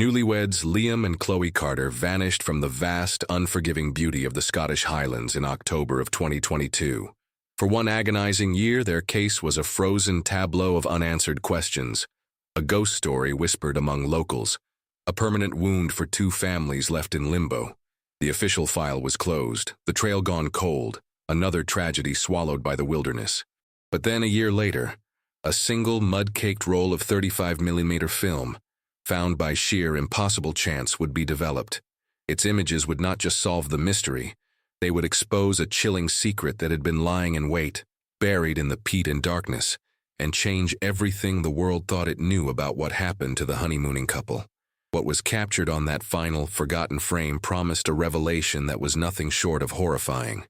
Newlyweds Liam and Chloe Carter vanished from the vast, unforgiving beauty of the Scottish Highlands in October of 2022. For one agonizing year, their case was a frozen tableau of unanswered questions, a ghost story whispered among locals, a permanent wound for two families left in limbo. The official file was closed, the trail gone cold, another tragedy swallowed by the wilderness. But then a year later, a single mud-caked roll of 35mm film, found by sheer impossible chance, would be developed. Its images would not just solve the mystery, they would expose a chilling secret that had been lying in wait, buried in the peat and darkness, and change everything the world thought it knew about what happened to the honeymooning couple. What was captured on that final, forgotten frame promised a revelation that was nothing short of horrifying.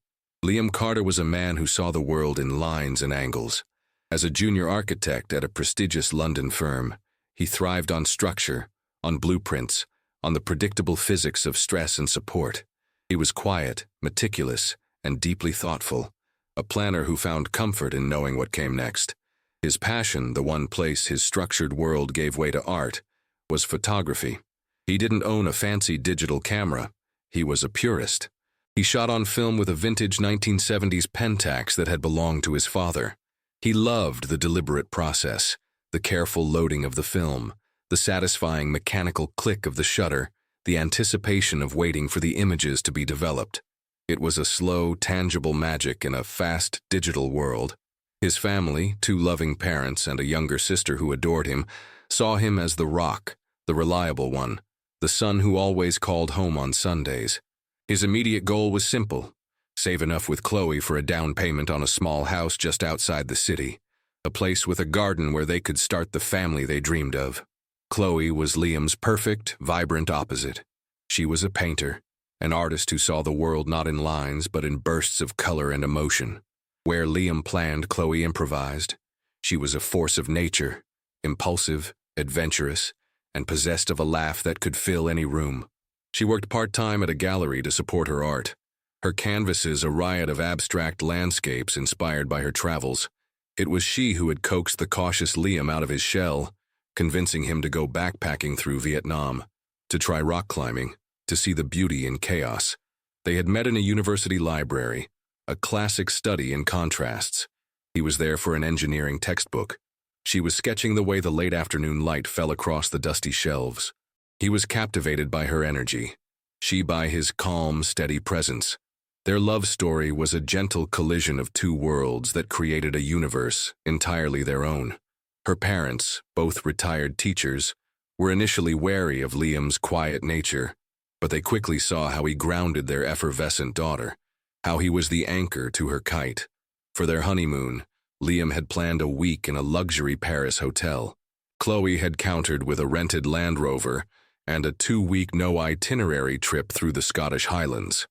Liam Carter was a man who saw the world in lines and angles. As a junior architect at a prestigious London firm, he thrived on structure, on blueprints, on the predictable physics of stress and support. He was quiet, meticulous, and deeply thoughtful, a planner who found comfort in knowing what came next. His passion, the one place his structured world gave way to art, was photography. He didn't own a fancy digital camera. He was a purist. He shot on film with a vintage 1970s Pentax that had belonged to his father. He loved the deliberate process, the careful loading of the film, the satisfying mechanical click of the shutter, the anticipation of waiting for the images to be developed. It was a slow, tangible magic in a fast, digital world. His family, two loving parents and a younger sister who adored him, saw him as the rock, the reliable one, the son who always called home on Sundays. His immediate goal was simple: save enough with Chloe for a down payment on a small house just outside the city, a place with a garden where they could start the family they dreamed of. Chloe was Liam's perfect, vibrant opposite. She was a painter, an artist who saw the world not in lines but in bursts of color and emotion. Where Liam planned, Chloe improvised. She was a force of nature, impulsive, adventurous, and possessed of a laugh that could fill any room. She worked part-time at a gallery to support her art, her canvases a riot of abstract landscapes inspired by her travels. It was she who had coaxed the cautious Liam out of his shell, convincing him to go backpacking through Vietnam, to try rock climbing, to see the beauty in chaos. They had met in a university library, a classic study in contrasts. He was there for an engineering textbook. She was sketching the way the late afternoon light fell across the dusty shelves. He was captivated by her energy, she by his calm, steady presence. Their love story was a gentle collision of two worlds that created a universe entirely their own. Her parents, both retired teachers, were initially wary of Liam's quiet nature, but they quickly saw how he grounded their effervescent daughter, how he was the anchor to her kite. For their honeymoon, Liam had planned a week in a luxury Paris hotel. Chloe had countered with a rented Land Rover and a 2-week no-itinerary trip through the Scottish Highlands.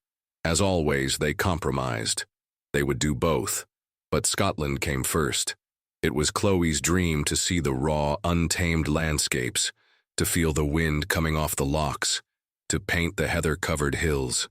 As always, they compromised. They would do both, but Scotland came first. It was Chloe's dream to see the raw, untamed landscapes, to feel the wind coming off the lochs, to paint the heather-covered hills.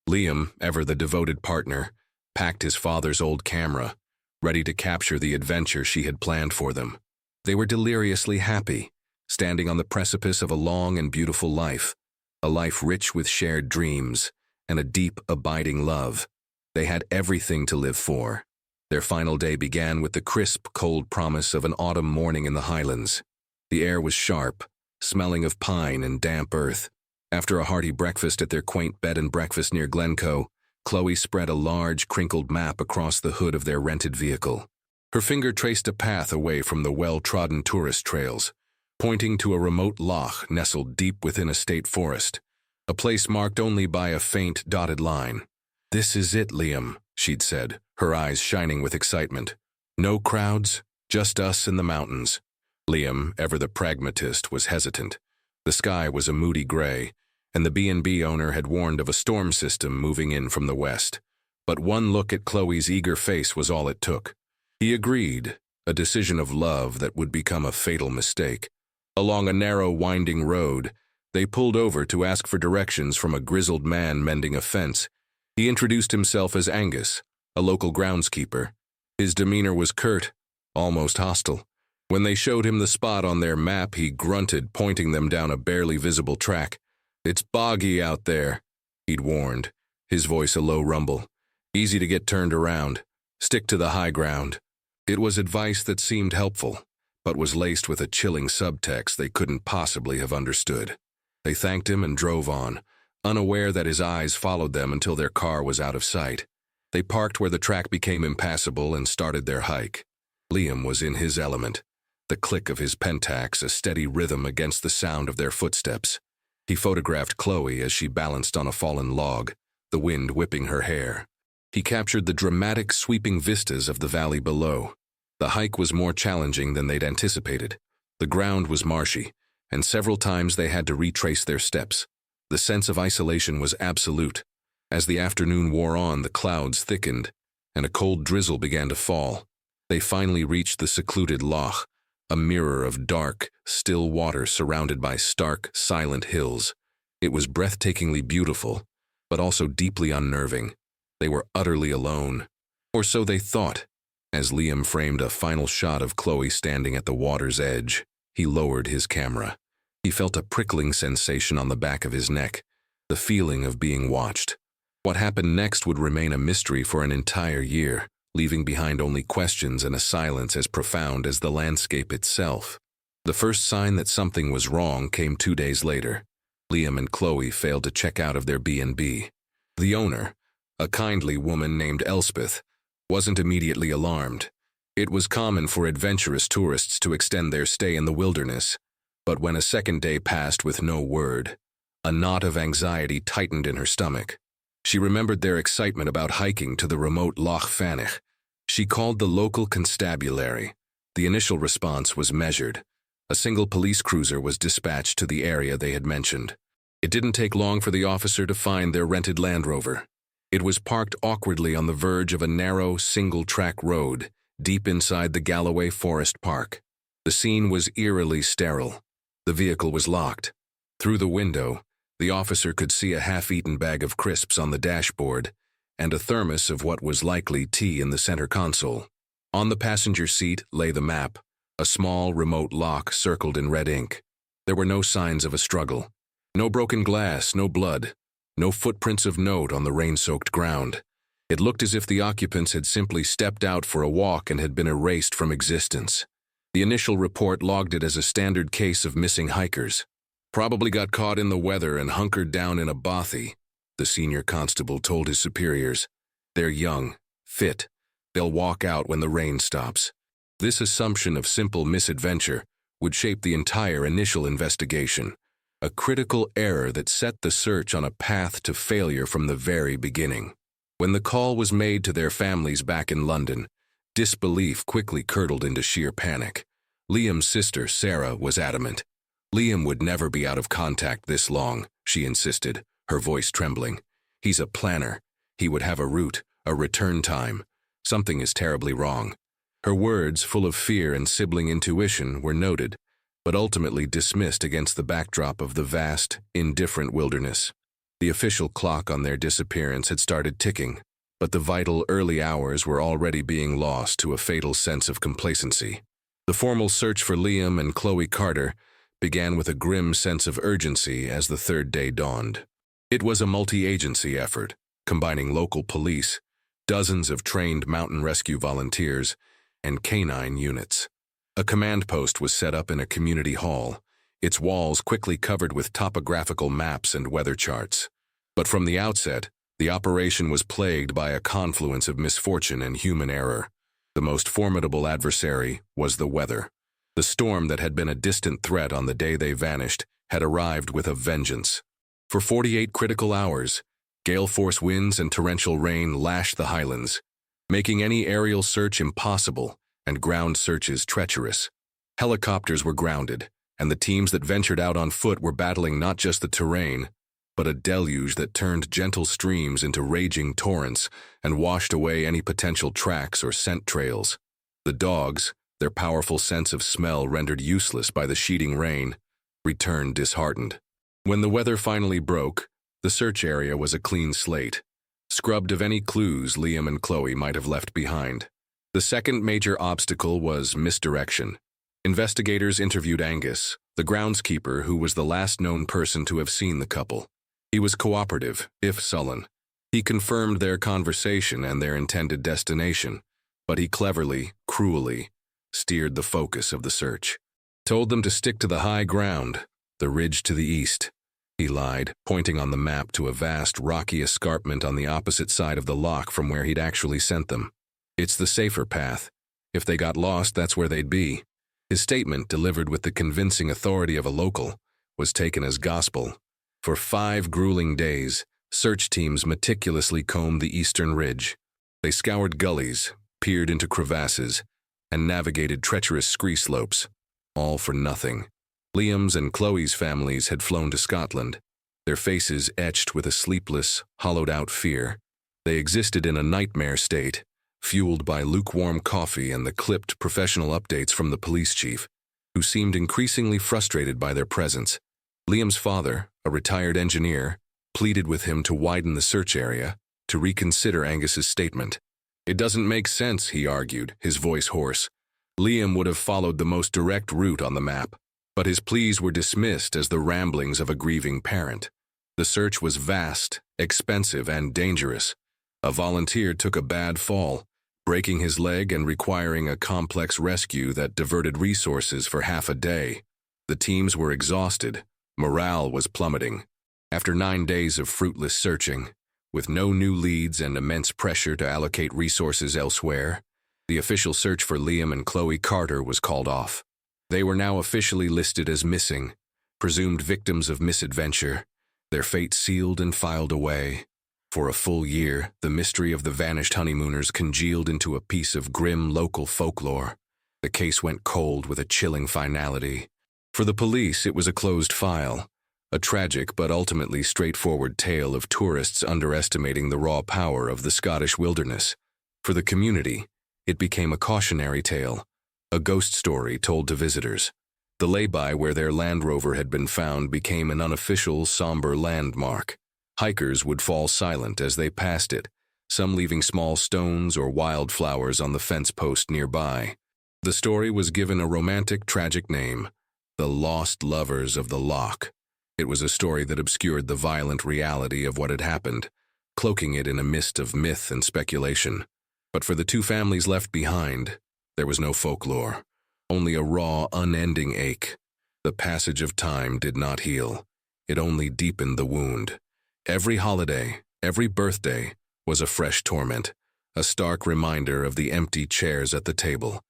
Liam, ever the devoted partner, packed his father's old camera, ready to capture the adventure she had planned for them. They were deliriously happy, standing on the precipice of a long and beautiful life, a life rich with shared dreams and a deep, abiding love. They had everything to live for. Their final day began with the crisp, cold promise of an autumn morning in the Highlands. The air was sharp, smelling of pine and damp earth. After a hearty breakfast at their quaint bed and breakfast near Glencoe, Chloe spread a large, crinkled map across the hood of their rented vehicle. Her finger traced a path away from the well-trodden tourist trails, pointing to a remote loch nestled deep within a state forest, a place marked only by a faint, dotted line. "This is it, Liam," she'd said, her eyes shining with excitement. "No crowds, just us in the mountains." Liam, ever the pragmatist, was hesitant. The sky was a moody gray, and the B&B owner had warned of a storm system moving in from the west. But one look at Chloe's eager face was all it took. He agreed, a decision of love that would become a fatal mistake. Along a narrow, winding road, they pulled over to ask for directions from a grizzled man mending a fence. He introduced himself as Angus, a local groundskeeper. His demeanor was curt, almost hostile. When they showed him the spot on their map, he grunted, pointing them down a barely visible track. "It's boggy out there," he'd warned, his voice a low rumble. "Easy to get turned around. Stick to the high ground." It was advice that seemed helpful, but was laced with a chilling subtext they couldn't possibly have understood. They thanked him and drove on, unaware that his eyes followed them until their car was out of sight. They parked where the track became impassable and started their hike. Liam was in his element, the click of his Pentax a steady rhythm against the sound of their footsteps. He photographed Chloe as she balanced on a fallen log, the wind whipping her hair. He captured the dramatic, sweeping vistas of the valley below. The hike was more challenging than they'd anticipated. The ground was marshy, and several times they had to retrace their steps. The sense of isolation was absolute. As the afternoon wore on, the clouds thickened, and a cold drizzle began to fall. They finally reached the secluded loch, a mirror of dark, still water surrounded by stark, silent hills. It was breathtakingly beautiful, but also deeply unnerving. They were utterly alone. Or so they thought. As Liam framed a final shot of Chloe standing at the water's edge, he lowered his camera. He felt a prickling sensation on the back of his neck, the feeling of being watched. What happened next would remain a mystery for an entire year, leaving behind only questions and a silence as profound as the landscape itself. The first sign that something was wrong came 2 days later. Liam and Chloe failed to check out of their B&B. The owner, a kindly woman named Elspeth, wasn't immediately alarmed. It was common for adventurous tourists to extend their stay in the wilderness, but when a second day passed with no word, a knot of anxiety tightened in her stomach. She remembered their excitement about hiking to the remote Loch Fannich. She called the local constabulary. The initial response was measured. A single police cruiser was dispatched to the area they had mentioned. It didn't take long for the officer to find their rented Land Rover. It was parked awkwardly on the verge of a narrow, single-track road, deep inside the Galloway Forest Park. The scene was eerily sterile. The vehicle was locked. Through the window, the officer could see a half-eaten bag of crisps on the dashboard and a thermos of what was likely tea in the center console. On the passenger seat lay the map, a small, remote lock circled in red ink. There were no signs of a struggle. No broken glass, no blood, no footprints of note on the rain-soaked ground. It looked as if the occupants had simply stepped out for a walk and had been erased from existence. The initial report logged it as a standard case of missing hikers. "Probably got caught in the weather and hunkered down in a bothy," the senior constable told his superiors. "They're young, fit. They'll walk out when the rain stops." This assumption of simple misadventure would shape the entire initial investigation, a critical error that set the search on a path to failure from the very beginning. When the call was made to their families back in London, disbelief quickly curdled into sheer panic. Liam's sister, Sarah, was adamant. "Liam would never be out of contact this long," she insisted, her voice trembling. "He's a planner. He would have a route, a return time. Something is terribly wrong." Her words, full of fear and sibling intuition, were noted, but ultimately dismissed against the backdrop of the vast, indifferent wilderness. The official clock on their disappearance had started ticking, but the vital early hours were already being lost to a fatal sense of complacency. The formal search for Liam and Chloe Carter began with a grim sense of urgency as the third day dawned. It was a multi-agency effort, combining local police, dozens of trained mountain rescue volunteers, and canine units. A command post was set up in a community hall, its walls quickly covered with topographical maps and weather charts. But from the outset, the operation was plagued by a confluence of misfortune and human error. The most formidable adversary was the weather. The storm that had been a distant threat on the day they vanished had arrived with a vengeance. For 48 critical hours, gale-force winds and torrential rain lashed the highlands, making any aerial search impossible and ground searches treacherous. Helicopters were grounded, and the teams that ventured out on foot were battling not just the terrain, but a deluge that turned gentle streams into raging torrents and washed away any potential tracks or scent trails. The dogs, their powerful sense of smell rendered useless by the sheeting rain, returned disheartened. When the weather finally broke, the search area was a clean slate, scrubbed of any clues Liam and Chloe might have left behind. The second major obstacle was misdirection. Investigators interviewed Angus, the groundskeeper who was the last known person to have seen the couple. He was cooperative, if sullen. He confirmed their conversation and their intended destination, but he cleverly, cruelly, steered the focus of the search. Told them to stick to the high ground, the ridge to the east. He lied, pointing on the map to a vast, rocky escarpment on the opposite side of the loch from where he'd actually sent them. It's the safer path. If they got lost, that's where they'd be. His statement, delivered with the convincing authority of a local, was taken as gospel. For 5 grueling days, search teams meticulously combed the eastern ridge. They scoured gullies, peered into crevasses, and navigated treacherous scree slopes, all for nothing. Liam's and Chloe's families had flown to Scotland, their faces etched with a sleepless, hollowed-out fear. They existed in a nightmare state, fueled by lukewarm coffee and the clipped professional updates from the police chief, who seemed increasingly frustrated by their presence. Liam's father, a retired engineer, pleaded with him to widen the search area, to reconsider Angus's statement. It doesn't make sense, he argued, his voice hoarse. Liam would have followed the most direct route on the map, but his pleas were dismissed as the ramblings of a grieving parent. The search was vast, expensive, and dangerous. A volunteer took a bad fall, breaking his leg and requiring a complex rescue that diverted resources for half a day. The teams were exhausted. Morale was plummeting. After 9 days of fruitless searching, with no new leads and immense pressure to allocate resources elsewhere, the official search for Liam and Chloe Carter was called off. They were now officially listed as missing, presumed victims of misadventure, their fate sealed and filed away. For a full year, the mystery of the vanished honeymooners congealed into a piece of grim local folklore. The case went cold with a chilling finality. For the police, it was a closed file, a tragic but ultimately straightforward tale of tourists underestimating the raw power of the Scottish wilderness. For the community, it became a cautionary tale, a ghost story told to visitors. The lay-by where their Land Rover had been found became an unofficial, somber landmark. Hikers would fall silent as they passed it, some leaving small stones or wildflowers on the fence post nearby. The story was given a romantic, tragic name, The Lost Lovers of the Loch. It was a story that obscured the violent reality of what had happened, cloaking it in a mist of myth and speculation. But for the 2 families left behind, there was no folklore, only a raw, unending ache. The passage of time did not heal. It only deepened the wound. Every holiday, every birthday, was a fresh torment, a stark reminder of the empty chairs at the table.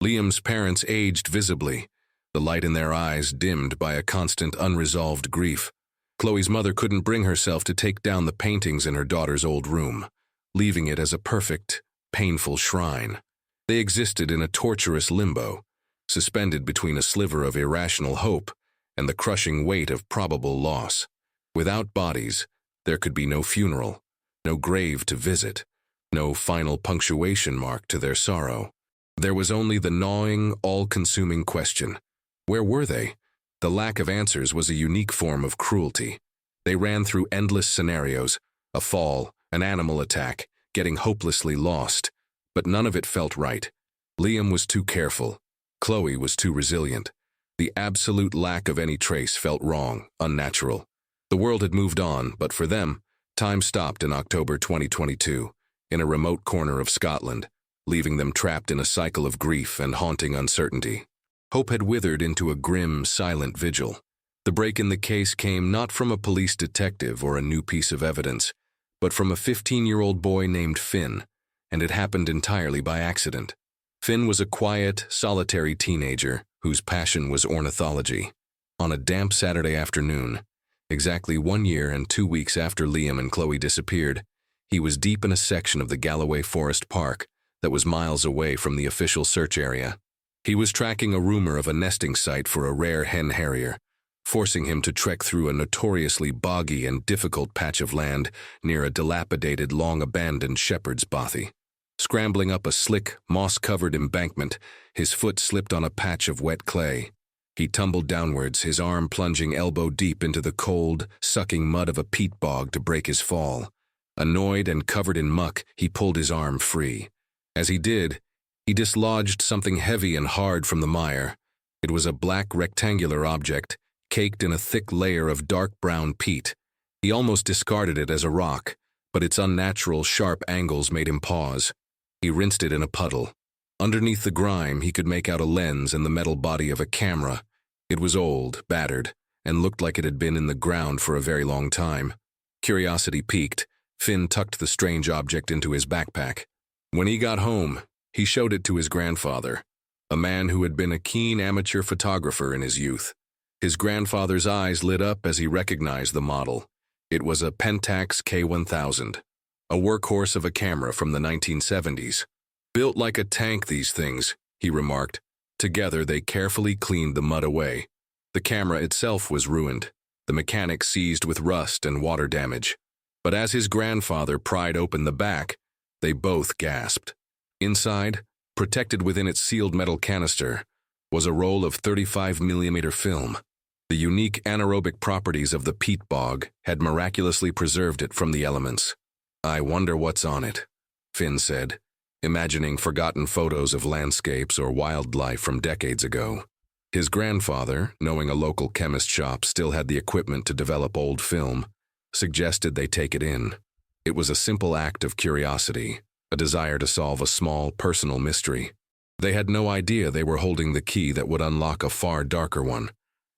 Liam's parents aged visibly, the light in their eyes dimmed by a constant unresolved grief. Chloe's mother couldn't bring herself to take down the paintings in her daughter's old room, leaving it as a perfect, painful shrine. They existed in a torturous limbo, suspended between a sliver of irrational hope and the crushing weight of probable loss. Without bodies, there could be no funeral, no grave to visit, no final punctuation mark to their sorrow. There was only the gnawing, all-consuming question. Where were they? The lack of answers was a unique form of cruelty. They ran through endless scenarios, a fall, an animal attack, getting hopelessly lost, but none of it felt right. Liam was too careful. Chloe was too resilient. The absolute lack of any trace felt wrong, unnatural. The world had moved on, but for them, time stopped in October 2022, in a remote corner of Scotland, leaving them trapped in a cycle of grief and haunting uncertainty. Hope had withered into a grim, silent vigil. The break in the case came not from a police detective or a new piece of evidence, but from a 15-year-old boy named Finn, and it happened entirely by accident. Finn was a quiet, solitary teenager whose passion was ornithology. On a damp Saturday afternoon, exactly 1 year and 2 weeks after Liam and Chloe disappeared, he was deep in a section of the Galloway Forest Park that was miles away from the official search area. He was tracking a rumor of a nesting site for a rare hen harrier, forcing him to trek through a notoriously boggy and difficult patch of land near a dilapidated, long-abandoned shepherd's bothy. Scrambling up a slick, moss-covered embankment, his foot slipped on a patch of wet clay. He tumbled downwards, his arm plunging elbow-deep into the cold, sucking mud of a peat bog to break his fall. Annoyed and covered in muck, he pulled his arm free. As he did, he dislodged something heavy and hard from the mire, It was a black rectangular object, caked in a thick layer of dark brown peat. He almost discarded it as a rock, but its unnatural, sharp angles made him pause. He rinsed it in a puddle. Underneath the grime, he could make out a lens and the metal body of a camera. It was old, battered, and looked like it had been in the ground for a very long time. Curiosity piqued, Finn tucked the strange object into his backpack. When he got home, he showed it to his grandfather, a man who had been a keen amateur photographer in his youth. His grandfather's eyes lit up as he recognized the model. It was a Pentax K1000, a workhorse of a camera from the 1970s. "Built like a tank, these things," he remarked. Together, they carefully cleaned the mud away. The camera itself was ruined, the mechanics seized with rust and water damage. But as his grandfather pried open the back, they both gasped. Inside, protected within its sealed metal canister, was a roll of 35mm film. The unique anaerobic properties of the peat bog had miraculously preserved it from the elements. "I wonder what's on it," Finn said, imagining forgotten photos of landscapes or wildlife from decades ago. His grandfather, knowing a local chemist shop still had the equipment to develop old film, suggested they take it in. It was a simple act of curiosity, a desire to solve a small, personal mystery. They had no idea they were holding the key that would unlock a far darker one,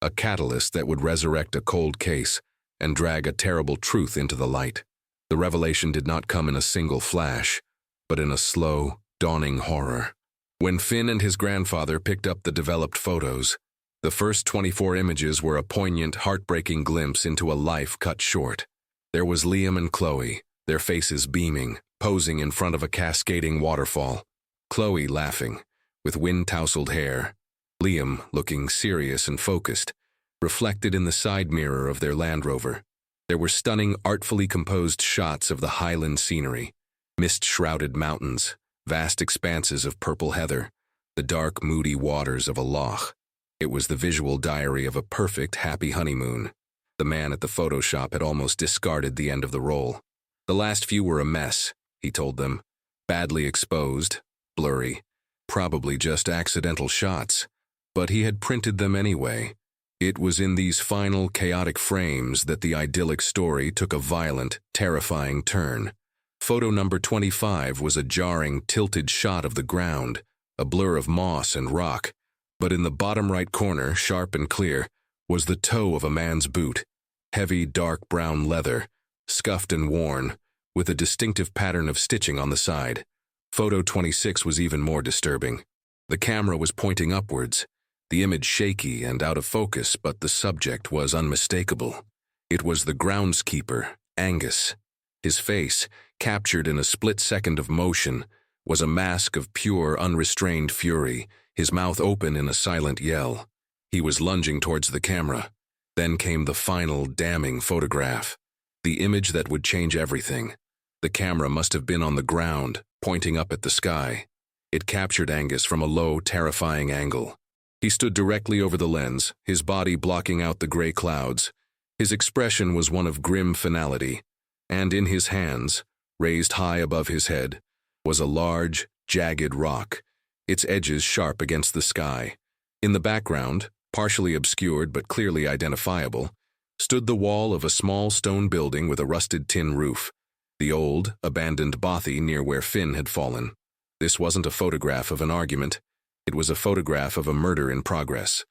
a catalyst that would resurrect a cold case and drag a terrible truth into the light. The revelation did not come in a single flash, but in a slow, dawning horror. When Finn and his grandfather picked up the developed photos, the first 24 images were a poignant, heartbreaking glimpse into a life cut short. There was Liam and Chloe, their faces beaming, posing in front of a cascading waterfall. Chloe laughing, with wind-tousled hair. Liam looking serious and focused, reflected in the side mirror of their Land Rover. There were stunning, artfully composed shots of the highland scenery, mist-shrouded mountains, vast expanses of purple heather, the dark, moody waters of a loch. It was the visual diary of a perfect, happy honeymoon. The man at the photo shop had almost discarded the end of the roll. The last few were a mess, he told them. Badly exposed, blurry, probably just accidental shots. But he had printed them anyway. It was in these final, chaotic frames that the idyllic story took a violent, terrifying turn. Photo number 25 was a jarring, tilted shot of the ground, a blur of moss and rock. But in the bottom right corner, sharp and clear, was the toe of a man's boot. Heavy, dark brown leather, scuffed and worn, with a distinctive pattern of stitching on the side. Photo 26 was even more disturbing. The camera was pointing upwards, the image shaky and out of focus, but the subject was unmistakable. It was the groundskeeper, Angus. His face, captured in a split second of motion, was a mask of pure, unrestrained fury, his mouth open in a silent yell. He was lunging towards the camera. Then came the final, damning photograph. The image that would change everything. The camera must have been on the ground, pointing up at the sky. It captured Angus from a low, terrifying angle. He stood directly over the lens, his body blocking out the gray clouds. His expression was one of grim finality, and in his hands, raised high above his head, was a large, jagged rock, its edges sharp against the sky. In the background, partially obscured but clearly identifiable, stood the wall of a small stone building with a rusted tin roof, the old, abandoned bothy near where Finn had fallen. This wasn't a photograph of an argument. It was a photograph of a murder in progress.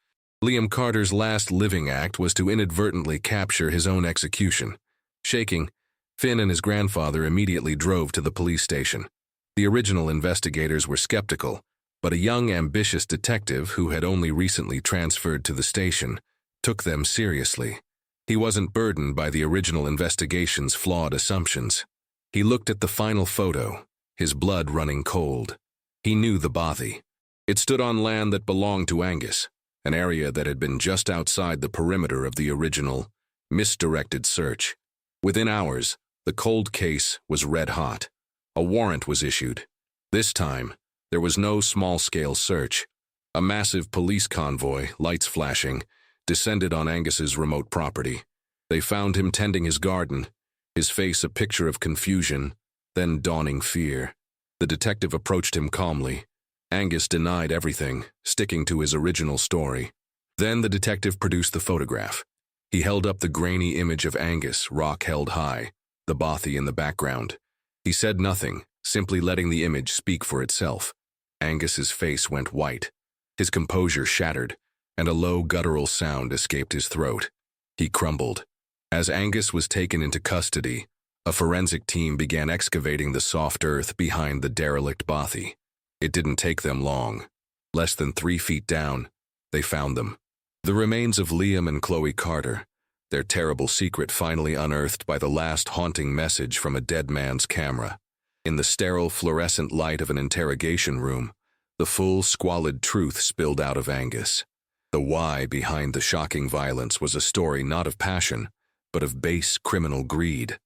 Liam Carter's last living act was to inadvertently capture his own execution. Shaking, Finn and his grandfather immediately drove to the police station. The original investigators were skeptical, but a young, ambitious detective who had only recently transferred to the station took them seriously. He wasn't burdened by the original investigation's flawed assumptions. He looked at the final photo, his blood running cold. He knew the bothy. It stood on land that belonged to Angus, an area that had been just outside the perimeter of the original, misdirected search. Within hours, the cold case was red hot. A warrant was issued. This time, there was no small-scale search. A massive police convoy, lights flashing, descended on Angus's remote property. They found him tending his garden, his face a picture of confusion, then dawning fear. The detective approached him calmly. Angus denied everything, sticking to his original story. Then the detective produced the photograph. He held up the grainy image of Angus, rock held high, the bothy in the background. He said nothing, simply letting the image speak for itself. Angus's face went white. His composure shattered, and a low guttural sound escaped his throat. He crumbled. As Angus was taken into custody, a forensic team began excavating the soft earth behind the derelict bothy. It didn't take them long. Less than 3 feet down, they found them. The remains of Liam and Chloe Carter, their terrible secret finally unearthed by the last haunting message from a dead man's camera. In the sterile fluorescent light of an interrogation room, the full, squalid truth spilled out of Angus. The why behind the shocking violence was a story not of passion, but of base criminal greed.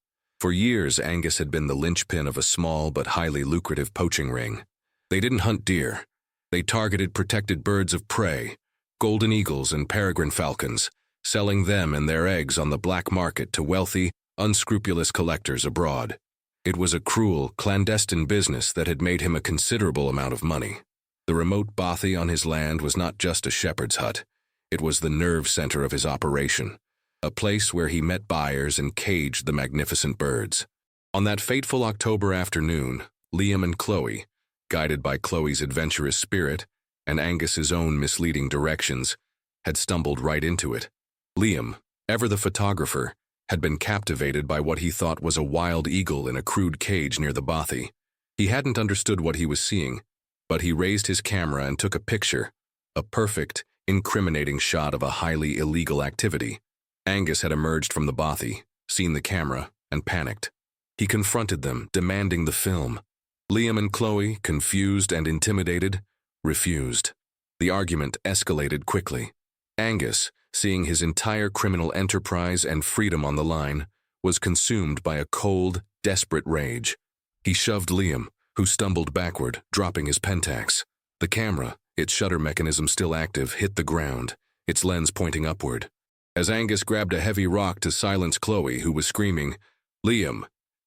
For years, Angus had been the linchpin of a small but highly lucrative poaching ring. They didn't hunt deer. They targeted protected birds of prey, golden eagles and peregrine falcons, selling them and their eggs on the black market to wealthy, unscrupulous collectors abroad. It was a cruel, clandestine business that had made him a considerable amount of money. The remote bothy on his land was not just a shepherd's hut. It was the nerve center of his operation, a place where he met buyers and caged the magnificent birds. On that fateful October afternoon, Liam and Chloe, guided by Chloe's adventurous spirit and Angus's own misleading directions, had stumbled right into it. Liam, ever the photographer, had been captivated by what he thought was a wild eagle in a crude cage near the bothy. He hadn't understood what he was seeing, but he raised his camera and took a picture, a perfect, incriminating shot of a highly illegal activity. Angus had emerged from the bothy, seen the camera, and panicked. He confronted them, demanding the film. Liam and Chloe, confused and intimidated, refused. The argument escalated quickly. Angus, seeing his entire criminal enterprise and freedom on the line, was consumed by a cold, desperate rage. He shoved Liam, who stumbled backward, dropping his Pentax. The camera, its shutter mechanism still active, hit the ground, its lens pointing upward. As Angus grabbed a heavy rock to silence Chloe, who was screaming, Liam,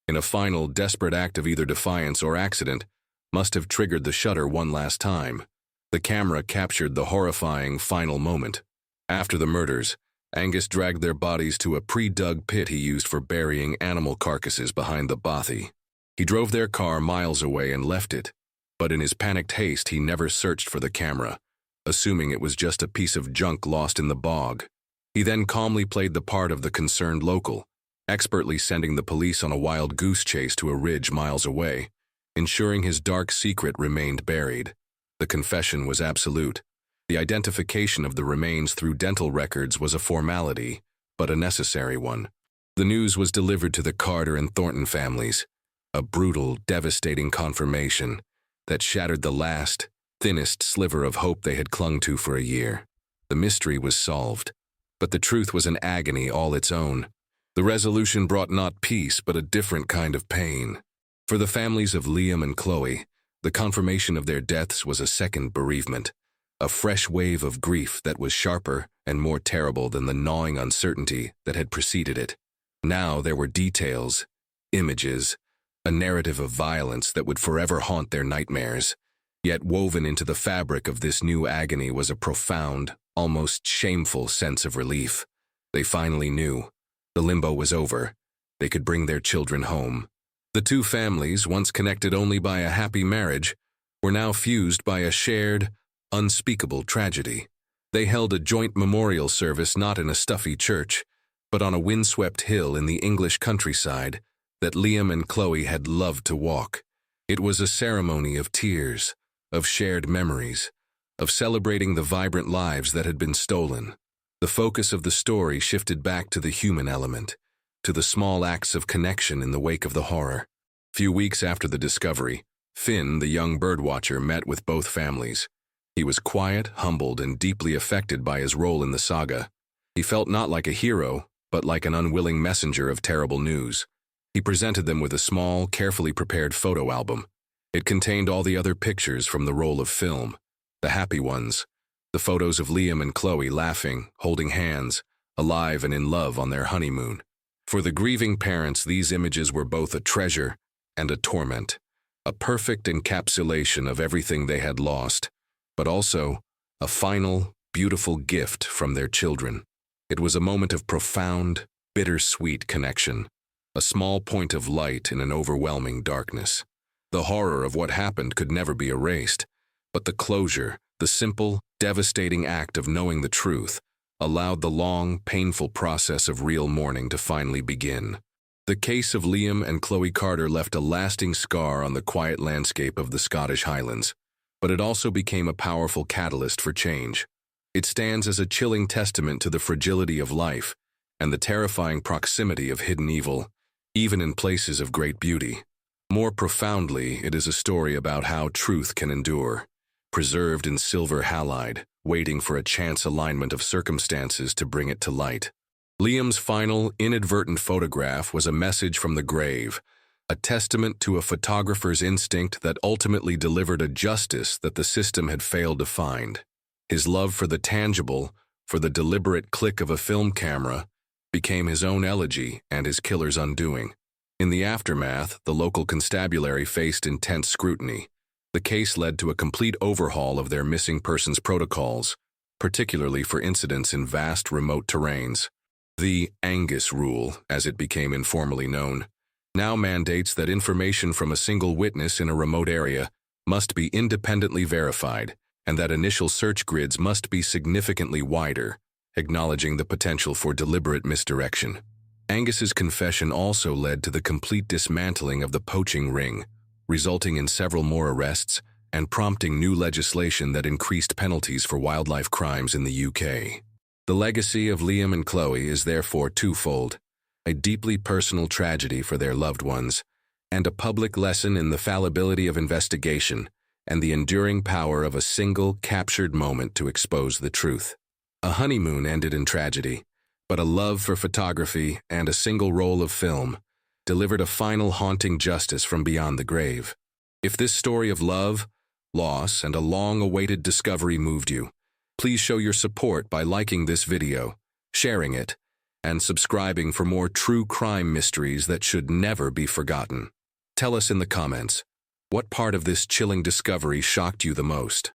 in a final, desperate act of either defiance or accident, must have triggered the shutter one last time. The camera captured the horrifying final moment. After the murders, Angus dragged their bodies to a pre-dug pit he used for burying animal carcasses behind the bothy. He drove their car miles away and left it, but in his panicked haste he never searched for the camera, assuming it was just a piece of junk lost in the bog. He then calmly played the part of the concerned local, expertly sending the police on a wild goose chase to a ridge miles away, ensuring his dark secret remained buried. The confession was absolute. The identification of the remains through dental records was a formality, but a necessary one. The news was delivered to the Carter and Thornton families, a brutal, devastating confirmation that shattered the last, thinnest sliver of hope they had clung to for a year. The mystery was solved, but the truth was an agony all its own. The resolution brought not peace, but a different kind of pain. For the families of Liam and Chloe, the confirmation of their deaths was a second bereavement, a fresh wave of grief that was sharper and more terrible than the gnawing uncertainty that had preceded it. Now there were details, images, a narrative of violence that would forever haunt their nightmares. Yet woven into the fabric of this new agony was a profound, almost shameful sense of relief. They finally knew. The limbo was over. They could bring their children home. The two families, once connected only by a happy marriage, were now fused by a shared, unspeakable tragedy. They held a joint memorial service not in a stuffy church, but on a windswept hill in the English countryside that Liam and Chloe had loved to walk. It was a ceremony of tears, of shared memories, of celebrating the vibrant lives that had been stolen. The focus of the story shifted back to the human element, to the small acts of connection in the wake of the horror. Few weeks after the discovery, Finn, the young birdwatcher, met with both families. He was quiet, humbled, and deeply affected by his role in the saga. He felt not like a hero, but like an unwilling messenger of terrible news. He presented them with a small, carefully prepared photo album. It contained all the other pictures from the roll of film, the happy ones, the photos of Liam and Chloe laughing, holding hands, alive and in love on their honeymoon. For the grieving parents, these images were both a treasure and a torment. a perfect encapsulation of everything they had lost, but also a final, beautiful gift from their children. It was a moment of profound, bittersweet connection, a small point of light in an overwhelming darkness. The horror of what happened could never be erased, but the closure, the simple, devastating act of knowing the truth, allowed the long, painful process of real mourning to finally begin. The case of Liam and Chloe Carter left a lasting scar on the quiet landscape of the Scottish Highlands, but it also became a powerful catalyst for change. It stands as a chilling testament to the fragility of life and the terrifying proximity of hidden evil, even in places of great beauty. More profoundly, it is a story about how truth can endure, preserved in silver halide, waiting for a chance alignment of circumstances to bring it to light. Liam's final, inadvertent photograph was a message from the grave, a testament to a photographer's instinct that ultimately delivered a justice that the system had failed to find. His love for the tangible, for the deliberate click of a film camera, became his own elegy and his killer's undoing. In the aftermath, the local constabulary faced intense scrutiny. The case led to a complete overhaul of their missing persons protocols, particularly for incidents in vast remote terrains. The Angus Rule, as it became informally known, now mandates that information from a single witness in a remote area must be independently verified, and that initial search grids must be significantly wider, acknowledging the potential for deliberate misdirection. Angus's confession also led to the complete dismantling of the poaching ring, resulting in several more arrests and prompting new legislation that increased penalties for wildlife crimes in the UK. The legacy of Liam and Chloe is therefore twofold: a deeply personal tragedy for their loved ones, and a public lesson in the fallibility of investigation and the enduring power of a single, captured moment to expose the truth. A honeymoon ended in tragedy, but a love for photography and a single roll of film delivered a final haunting justice from beyond the grave. If this story of love, loss, and a long-awaited discovery moved you, please show your support by liking this video, sharing it, and subscribing for more true crime mysteries that should never be forgotten. Tell us in the comments, what part of this chilling discovery shocked you the most?